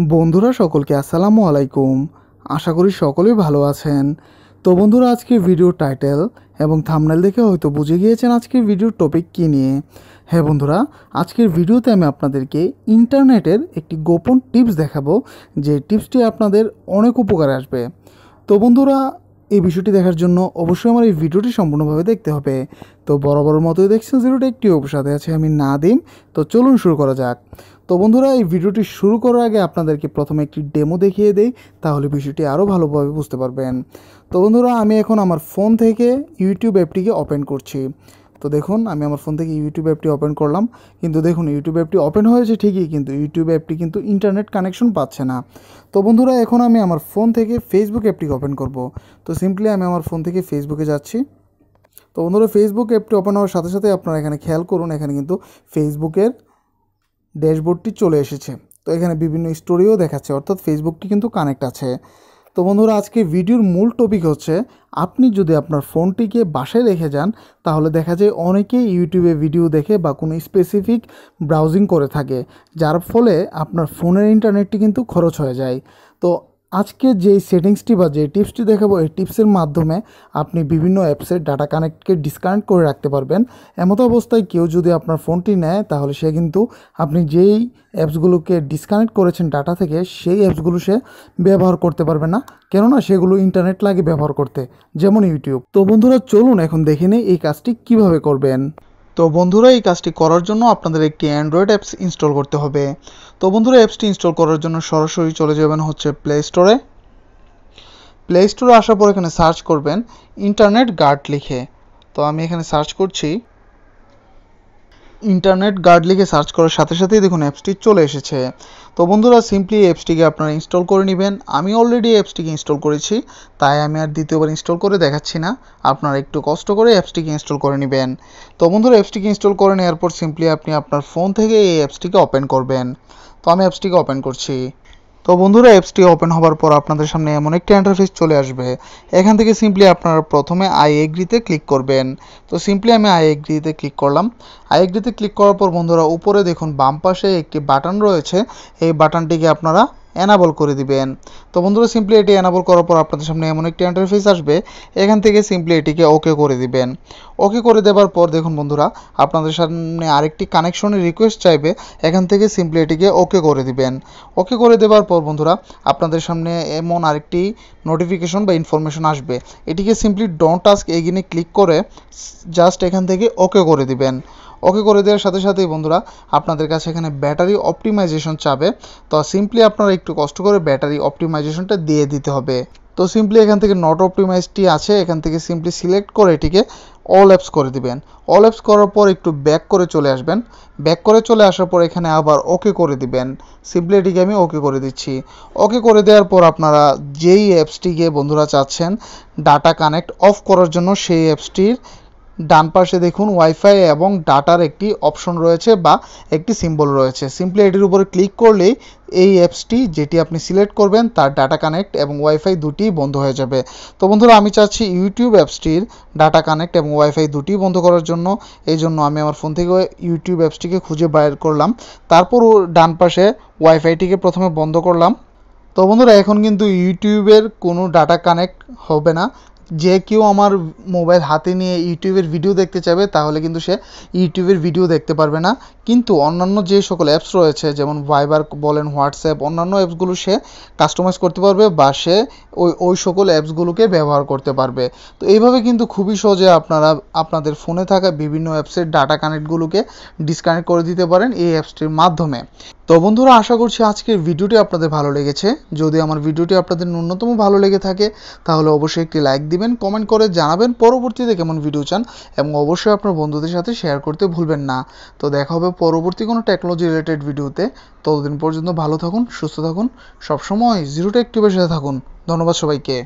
বন্ধুরা সকলকে আসসালামু আলাইকুম। আশা করি সকলেই ভালো আছেন। তো বন্ধুরা, আজকে ভিডিও টাইটেল এবং থাম্বনেল দেখে হয়তো বুঝে গিয়েছেন আজকের ভিডিওর টপিক কী নিয়ে। হ্যাঁ বন্ধুরা, আজকের ভিডিওতে আমি আপনাদেরকে ইন্টারনেটের একটি গোপন টিপস দেখাবো, যে টিপসটি আপনাদের অনেক উপকারে আসবে। তো বন্ধুরা, এই বিষয়টি দেখার জন্য অবশ্যই আমার এই ভিডিওটি সম্পূর্ণভাবে দেখতে হবে। তো বরাবর মতোই দেখছেন জিরোটা একটি সাথে আছে আমি নাদিম। তো চলুন শুরু করা যাক। তো বন্ধুরা, এই ভিডিওটি শুরু করার আগে আপনাদেরকে প্রথমে একটি ডেমো দেখিয়ে দেই, তাহলে বিষয়টি আরও ভালোভাবে বুঝতে পারবেন। তো বন্ধুরা, আমি এখন আমার ফোন থেকে ইউটিউব অ্যাপটিকে ওপেন করছি। তো দেখুন, আমি আমার ফোন থেকে ইউটিউব অ্যাপটি ওপেন করলাম, কিন্তু দেখুন ইউটিউব অ্যাপটি ওপেন হয়েছে ঠিকই, কিন্তু ইউটিউব অ্যাপটি কিন্তু ইন্টারনেট কানেকশন পাচ্ছে না। তো বন্ধুরা, এখন আমি আমার ফোন থেকে ফেসবুক অ্যাপটিকে ওপেন করব। তো সিম্পলি আমি আমার ফোন থেকে ফেসবুকে যাচ্ছি। তো বন্ধুরা, ফেসবুক অ্যাপটি ওপেন হওয়ার সাথে সাথে আপনারা এখানে খেয়াল করুন, এখানে কিন্তু ফেসবুকের ড্যাশবোর্ডটি চলে এসেছে। তো এখানে বিভিন্ন স্টোরিও দেখাচ্ছে, অর্থাৎ ফেসবুকটি কিন্তু কানেক্ট আছে। তো বন্ধুরা, আজকে ভিডিওর মূল টপিক হচ্ছে, আপনি যদি আপনার ফোনটিকে বাসায় রেখে যান, তাহলে দেখা যায় অনেকেই ইউটিউবে ভিডিও দেখে বা কোনো স্পেসিফিক ব্রাউজিং করে থাকে, যার ফলে আপনার ফোনের ইন্টারনেটটি কিন্তু খরচ হয়ে যায়। তো আজকে যে সেটিংসটি বা যে টিপসটি দেখাবো, এই টিপসের মাধ্যমে আপনি বিভিন্ন অ্যাপসের ডাটা কানেক্টকে ডিসকানেক্ট করে রাখতে পারবেন। এমতো অবস্থায় কেউ যদি আপনার ফোনটি নেয়, তাহলে সে কিন্তু আপনি যেই অ্যাপসগুলোকে ডিসকানেক্ট করেছেন ডাটা থেকে, সেই অ্যাপসগুলো সে ব্যবহার করতে পারবে না, কেননা সেগুলো ইন্টারনেট লাগে ব্যবহার করতে, যেমন ইউটিউব। তো বন্ধুরা, চলুন এখন দেখে নিই এই কাজটি কিভাবে করবেন। তো বন্ধুরা, এই কাজটি করার জন্য আপনাদের একটি অ্যান্ড্রয়েড অ্যাপস ইনস্টল করতে হবে। তো বন্ধুরা, অ্যাপসটি ইনস্টল করার জন্য সরাসরি চলে যাবেন হচ্ছে প্লে স্টোরে। প্লে স্টোরে আসার পর এখানে সার্চ করবেন ইন্টারনেট গার্ড লিখে। তো আমি এখানে সার্চ করছি। ইন্টারনেট গার্ড লিখে সার্চ করার সাথে সাথেই দেখুন অ্যাপসটি চলে এসেছে। তো বন্ধুরা, সিম্পলি অ্যাপসটিকে আপনারা ইনস্টল করে নেবেন। আমি অলরেডি অ্যাপসটিকে ইনস্টল করেছি, তাই আমি আর দ্বিতীয়বার ইনস্টল করে দেখাচ্ছি না। আপনারা একটু কষ্ট করে অ্যাপসটিকে ইনস্টল করে নেবেন। তো বন্ধুরা, অ্যাপসটিকে ইনস্টল করে নেওয়ার পর সিম্পলি আপনি আপনার ফোন থেকে এই অ্যাপসটিকে ওপেন করবেন। তো আমি অ্যাপসটিকে ওপেন করছি। তো বন্ধুরা, অ্যাপসটি ওপেন হওয়ার পর আপনাদের সামনে এমন একটা ইন্টারফেস চলে আসবে। এখান থেকে সিম্পলি আপনারা প্রথমে আই এগ্রিতে ক্লিক করবেন। তো সিম্পলি আমি আই এগ্রিতে ক্লিক করলাম। আই এগ্রিতে ক্লিক করার পর বন্ধুরা, উপরে দেখুন বাম পাশে একটি বাটন রয়েছে, এই বাটনটিকে আপনারা এনাবল করে দিবেন। তো বন্ধুরা, সিম্পলি এটি এনাবল করার পর আপনাদের সামনে এমন একটি ইন্টারফেস আসবে। এখান থেকে সিম্পলি এটিকে ওকে করে দিবেন। ওকে করে দেওয়ার পর দেখুন বন্ধুরা, আপনাদের সামনে আরেকটি কানেকশনের রিকোয়েস্ট চাইবে। এখান থেকে সিম্পলি এটিকে ওকে করে দিবেন। ওকে করে দেওয়ার পর বন্ধুরা, আপনাদের সামনে এমন আরেকটি নোটিফিকেশন বা ইনফরমেশন আসবে। এটিকে সিম্পলি ডোন্ট টাচ এগেইনে ক্লিক করে জাস্ট এখান থেকে ওকে করে দিবেন। ওকে করে দেওয়ার সাথে সাথেই বন্ধুরা, আপনাদের কাছে এখানে ব্যাটারি অপটিমাইজেশন চাবে। তো সিম্পলি আপনারা একটু কষ্ট করে ব্যাটারি অপটিমাইজেশনটা দিয়ে দিতে হবে। তো সিম্পলি এখান থেকে নট অপটিমাইজটি আছে, এখান থেকে সিম্পলি সিলেক্ট করে এটিকে অল অ্যাপস করে দিবেন। অল অ্যাপস করার পর একটু ব্যাক করে চলে আসবেন। ব্যাক করে চলে আসার পর এখানে আবার ওকে করে দিবেন। সিম্পলি এটিকে আমি ওকে করে দিচ্ছি। ওকে করে দেওয়ার পর আপনারা যেই অ্যাপসটিকে বন্ধুরা চাচ্ছেন ডাটা কানেক্ট অফ করার জন্য, সেই অ্যাপসটির ডান পাশে দেখুন ওয়াইফাই এবং ডাটার একটি অপশন রয়েছে বা একটি সিম্বল রয়েছে। সিম্পলি এটির উপরে ক্লিক করলেই এই অ্যাপসটি যেটি আপনি সিলেক্ট করবেন তার ডাটা কানেক্ট এবং ওয়াইফাই দুটিই বন্ধ হয়ে যাবে। তো বন্ধুরা, আমি চাচ্ছি ইউটিউব অ্যাপসটির ডাটা কানেক্ট এবং ওয়াইফাই দুটিই বন্ধ করার জন্য। এই জন্য আমি আমার ফোন থেকে ইউটিউব অ্যাপসটিকে খুঁজে বাইর করলাম, তারপর ডান পাশে ওয়াইফাইটিকে প্রথমে বন্ধ করলাম। তো বন্ধুরা, এখন কিন্তু ইউটিউবের কোনো ডাটা কানেক্ট হবে না। যে কেউ আমার মোবাইল হাতে নিয়ে ইউটিউবের ভিডিও দেখতে চাইবে, তাহলে কিন্তু সে ইউটিউবের ভিডিও দেখতে পারবে না। কিন্তু অন্যান্য যে সকল অ্যাপস রয়েছে, যেমন ভাইবার বলেন, হোয়াটসঅ্যাপ, অন্যান্য অ্যাপসগুলো সে কাস্টমাইজ করতে পারবে বা সে ওই সকল অ্যাপসগুলোকে ব্যবহার করতে পারবে। তো এইভাবে কিন্তু খুবই সহজে আপনারা আপনাদের ফোনে থাকা বিভিন্ন অ্যাপসের ডাটা কানেক্টগুলোকে ডিসকানেক্ট করে দিতে পারেন এই অ্যাপসটির মাধ্যমে। তো বন্ধুরা, আশা করছি আজকের ভিডিওটি আপনাদের ভালো লেগেছে। যদি আমার ভিডিওটি আপনাদের ন্যূনতম ভালো লেগে থাকে, তাহলে অবশ্যই একটি লাইক দিবেন, কমেন্ট করে জানাবেন পরবর্তীতে কেমন ভিডিও চান, এবং অবশ্যই আপনার বন্ধুদের সাথে শেয়ার করতে ভুলবেন না। তো দেখা হবে পরবর্তী কোনো টেকনোলজি রিলেটেড ভিডিওতে। ততদিন পর্যন্ত ভালো থাকুন, সুস্থ থাকুন, সবসময় জিরো টেক টিউবের সাথে থাকুন। ধন্যবাদ সবাইকে।